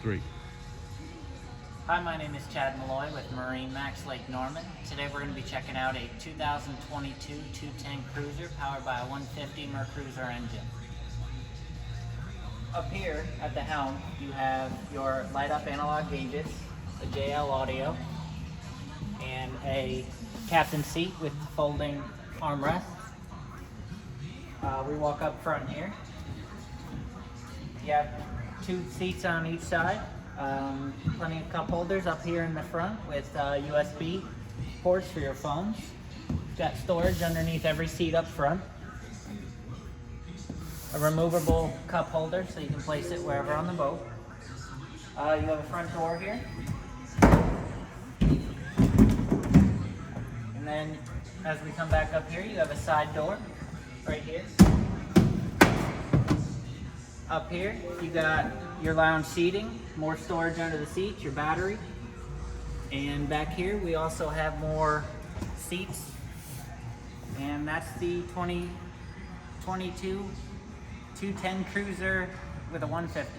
3. Hi, my name is Chad Malloy with MarineMax Lake Norman. Today we're going to be checking out a 2022 210 cruiser powered by a 150 Mercruiser engine. Up here at the helm, you have your light-up analog gauges, a JL audio, and a captain seat with folding armrests. We walk up front here. You have 2 seats on each side. Plenty of cup holders up here in the front with USB ports for your phones. Got storage underneath every seat up front. A removable cup holder so you can place it wherever on the boat. You have a front door here. And then as we come back up here, you have a side door right here. Up here, you got your lounge seating, more storage under the seats, your battery. And back here, we also have more seats. And that's the 2022 210 cruiser with a 150.